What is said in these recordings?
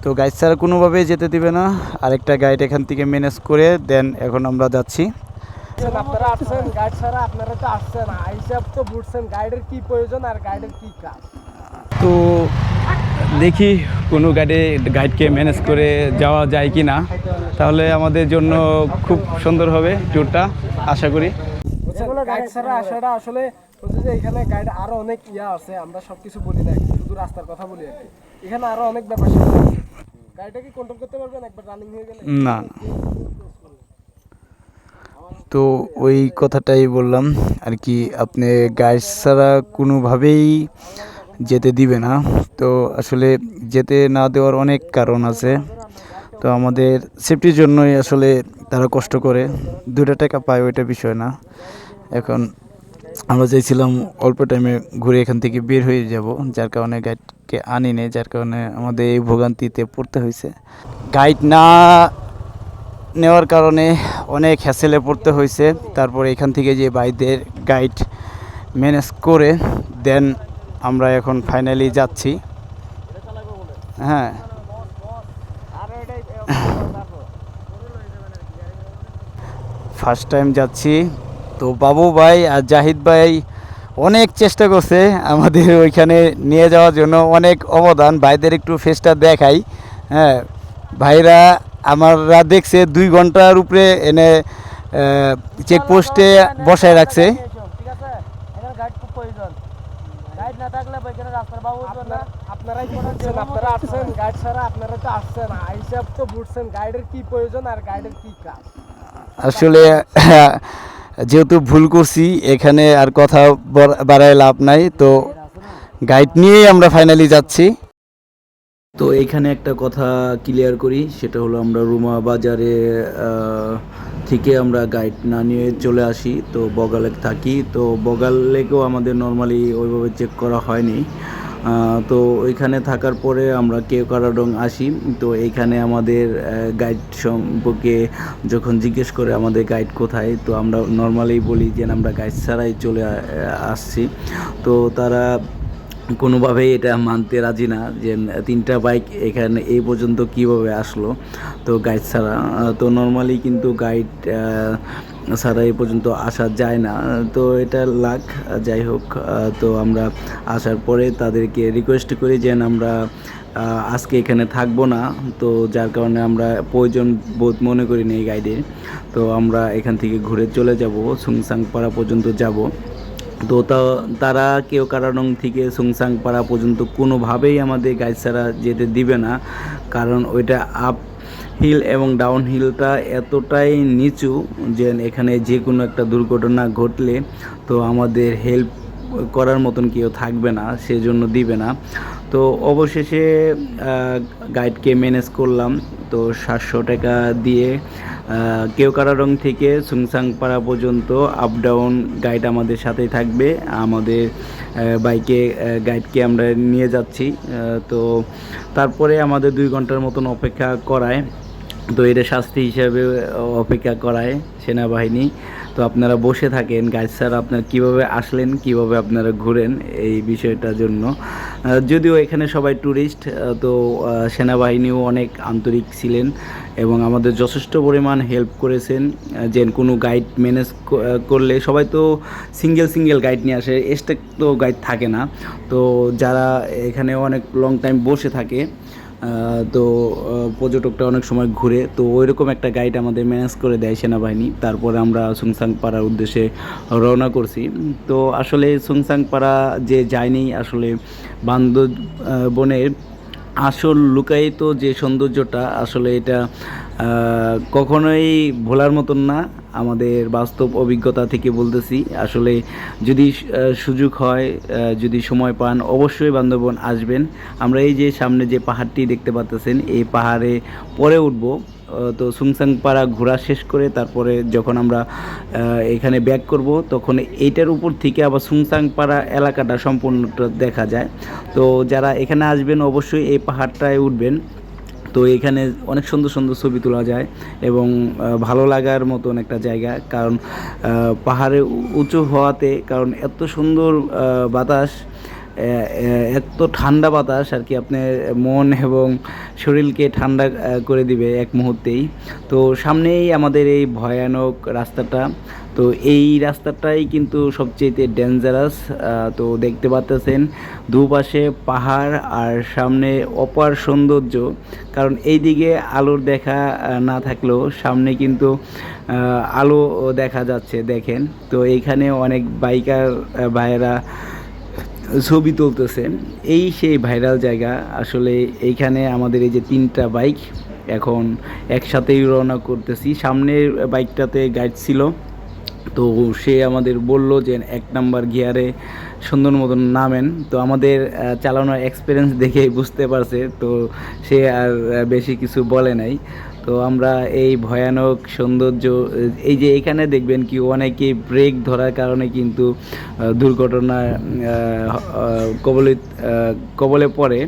তো গাইড ছাড়া কোনোভাবেই যেতে দিবে না। আরেকটা গাইড এখান থেকে ম্যানেজ করে দেন এখন আমরা যাচ্ছি। আপনারা আসছেন গাইড ছাড়া, আপনারা তো আসছেন আইসব তো বুঝছেন গাইডের কি প্রয়োজন আর গাইডের কি কাজ। তো দেখি কোনো গাইডকে ম্যানেজ করে যাওয়া যায় কি না, তাহলে আমাদের জন্য খুব সুন্দর হবে ট্যুরটা, আশা করি। গাইড ছাড়া আসাটা আসলে হচ্ছে যে এখানে গাইড আরো অনেক আছে, আমরা সবকিছু বলি না, শুধু রাস্তার কথা বলি আর কি। এখানে আরো অনেক ব্যাপার আছে। গাড়িটা কি কন্ট্রোল করতে পারবেন একবার রানিং হয়ে গেলে? না, তো ওই কথাটাই বললাম আর কি, আপনি গাইড ছাড়া কোনোভাবেই যেতে দিবে না। তো আসলে যেতে না দেওয়ার অনেক কারণ আছে, তো আমাদের সেফটির জন্যই আসলে তারা কষ্ট করে, 2টা টাকা পায় ওইটা বিষয় না। এখন আমরা চাইছিলাম অল্প টাইমে ঘুরে এখান থেকে বের হয়ে যাব, যার কারণে গাইডকে আনি নেই, যার কারণে আমাদের এই ভোগান্তিতে পড়তে হয়েছে। গাইড না নেওয়ার কারণে অনেক হ্যাসেলে পড়তে হয়েছে। তারপরে এখান থেকে যে ভাইদের গাইড ম্যানেজ করে দেন আমরা এখন ফাইনালি যাচ্ছি। হ্যাঁ, ফার্স্ট টাইম যাচ্ছি। তো বাবু ভাই আর জাহিদ ভাই অনেক চেষ্টা করছে আমাদের ওইখানে নিয়ে যাওয়ার জন্য, অনেক অবদান। ভাইদের একটু ফেসটা দেখাই। হ্যাঁ, ভাইরা আমরা দেখছে 2 ঘন্টার উপরে এনে চেকপোস্টে বসায় রাখছে। আপনারা আসছেন গাইড ছাড়া, আপনারা তো আসছেন আইসব তো বুঝছেন গাইডের কি প্রয়োজন আর গাইডের কি কাজ। আসলে যেহেতু ভুল করছি, এখানে আর কথা বাড়ায় লাভ নাই, তো গাইড নিয়েই আমরা ফাইনালি যাচ্ছি। তো এইখানে একটা কথা ক্লিয়ার করি, সেটা হলো আমরা রুমা বাজারে থেকে আমরা গাইড না নিয়ে চলে আসি, তো বগালে থাকি। তো বগাল লেকেও আমাদের নর্মালি ওইভাবে চেক করা হয়নি। তো ওইখানে থাকার পরে আমরা কেওক্রাডং আসি। তো এইখানে আমাদের গাইড সম্পর্কে যখন জিজ্ঞেস করে আমাদের গাইড কোথায়, তো আমরা নর্মালি বলি যে আমরা গাইড ছাড়াই চলে আসছি। তো তারা কোনোভাবেই এটা মানতে রাজি না যে 3টা বাইক এখানে এই পর্যন্ত কিভাবে আসলো তো গাইড ছাড়া। তো নর্মালি কিন্তু গাইড ছাড়া এই পর্যন্ত আসা যায় না, তো এটা লাক। যাই হোক, তো আমরা আসার পরে তাদেরকে রিকোয়েস্ট করি যে আমরা আজকে এখানে থাকবো না, তো যার কারণে আমরা প্রয়োজন বোধ মনে করি না এই গাইডের। তো আমরা এখান থেকে ঘুরে চলে যাব, সুংসাংপাড়া পর্যন্ত যাব। তো তারা কেওক্রাডং থেকে সুংসাংপাড়া পর্যন্ত কোনোভাবেই আমাদের গাইড ছাড়া যেতে দিবে না, কারণ ওইটা আপ হিল এবং ডাউন হিলটা এতটাই নিচু যে এখানে যে কোনো একটা দুর্ঘটনা ঘটলে তো আমাদের হেল্প করার মতন কেউ থাকবে না, সেজন্য দিবে না। তো অবশেষে গাইডকে ম্যানেজ করলাম, তো 700 টাকা দিয়ে কেওক্রাডং থেকে সুংসাংপাড়া পর্যন্ত আপ ডাউন গাইড আমাদের সাথেই থাকবে। আমাদের বাইকে গাইডকে আমরা নিয়ে যাচ্ছি। তো তারপরে আমাদের 2 ঘন্টার মতন অপেক্ষা করায়, তো এটা শাস্তি হিসাবে অপেক্ষা করায় সেনাবাহিনী। তো আপনারা বসে থাকেন, গাইড স্যার আপনারা কীভাবে আসলেন, কীভাবে আপনারা ঘুরেন এই বিষয়টার জন্য। যদিও এখানে সবাই ট্যুরিস্ট, তো সেনাবাহিনীও অনেক আন্তরিক ছিলেন এবং আমাদের যথেষ্ট পরিমাণ হেল্প করেছেন। যে কোনো গাইড ম্যানেজ করলে সবাই তো সিঙ্গেল গাইড নিয়ে আসে, এক্সট্রা তো গাইড থাকে না। তো যারা এখানে অনেক লং টাইম বসে থাকে, তো পর্যটকটা অনেক সময় ঘুরে, তো ওইরকম একটা গাইড আমাদের ম্যানেজ করে দেয় সেনাবাহিনী। তারপরে আমরা সুংসাংপাড়ার উদ্দেশ্যে রওনা করছি। তো আসলে সুংসাংপাড়া যে যায়নি, আসলে বান্দরবনের আসল লুকায়িত যে সৌন্দর্যটা, আসলে এটা কখনোই ভোলার মতন না। আমাদের বাস্তব অভিজ্ঞতা থেকে বলতেছি, আসলে যদি সুযোগ হয়, যদি সময় পান, অবশ্যই বান্দরবন আসবেন। আমরা এই যে সামনে যে পাহাড়টি দেখতে পাচ্ছেন, এই পাহাড়ে পরে উঠবো। তো সুংসাংপাড়া ঘোরা শেষ করে তারপরে যখন আমরা এখানে ব্যাক করব, তখন এইটার উপর থেকে আবার সুংসাংপাড়া এলাকাটা সম্পূর্ণটা দেখা যায়। তো যারা এখানে আসবেন অবশ্যই এই পাহাড়টায় উঠবেন। তো এখানে অনেক সুন্দর সুন্দর ছবি তোলা যায় এবং ভালো লাগার মতন একটা জায়গা, কারণ পাহাড়ে উঁচু হওয়াতে, কারণ এত সুন্দর বাতাস, এত ঠান্ডা বাতাস আর কি, আপনার মন এবং শরীরকে ঠান্ডা করে দিবে এক মুহূর্তেই। তো সামনেই আমাদের এই ভয়ানক রাস্তাটা, তো এই রাস্তাটাই কিন্তু সবচেয়ে ডেঞ্জারাস। তো দেখতে পাচ্ছেন দুপাশে পাহাড় আর সামনে অপার সৌন্দর্য, কারণ এই দিকে আলোর দেখা না থাকলেও সামনে কিন্তু আলো দেখা যাচ্ছে দেখেন। তো এইখানে অনেক বাইকার ভাইয়েরা ছবি তুলতেছে, এই সেই ভাইরাল জায়গা আসলে। এইখানে আমাদের এই যে 3টা বাইক এখন একসাথেই রওনা করতেছি। সামনের বাইকটাতে গাইড ছিল, তো সে আমাদের বলল যে 1 নাম্বার গিয়ারে সুন্দর মতন নামেন। তো আমাদের চালানোর এক্সপিরিয়েন্স দেখেই বুঝতে পারছে, তো সে আর বেশি কিছু বলে নাই। তো আমরা এই ভয়ানক সৌন্দর্য, এই যে এখানে দেখবেন কি অনেকেই ব্রেক ধরার কারণে কিন্তু দুর্ঘটনার কবলে পড়ে।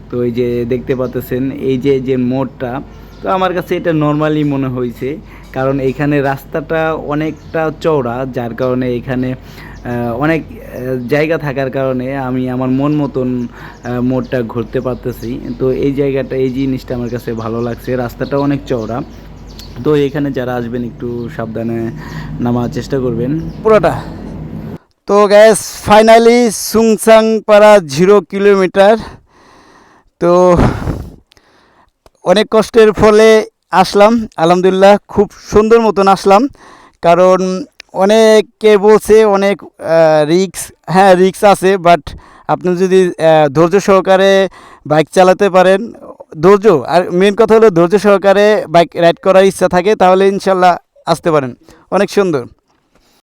তো এই যে দেখতে পাচ্ছেন এই যে যে মোড়টা, তো আমার কাছে এটা নর্মালি মনে হয়েছে, কারণ এখানে রাস্তাটা অনেকটা চওড়া, যার কারণে এখানে অনেক জায়গা থাকার কারণে আমি আমার মন মতন মোড়টা ঘুরতে পারতেছি। তো এই জায়গাটা, এই জিনিসটা আমার কাছে ভালো লাগছে, রাস্তাটা অনেক চওড়া। তো এখানে যারা আসবেন একটু সাবধানে নামার চেষ্টা করবেন পুরোটা। তো গ্যাস ফাইনালি সুংসাং পাড়া 0 কিলোমিটার। তো অনেক কষ্টের ফলে আসলাম, আলহামদুলিল্লাহ খুব সুন্দর মতন আসলাম। কারণ অনেকে বলছে অনেক রিক্স, হ্যাঁ রিক্স আছে, বাট আপনি যদি ধৈর্য সহকারে বাইক চালাতে পারেন, ধৈর্য আর মেন কথা হলো ধৈর্য সহকারে বাইক রাইড করার ইচ্ছা থাকে, তাহলে ইনশাল্লাহ আসতে পারেন। অনেক সুন্দর।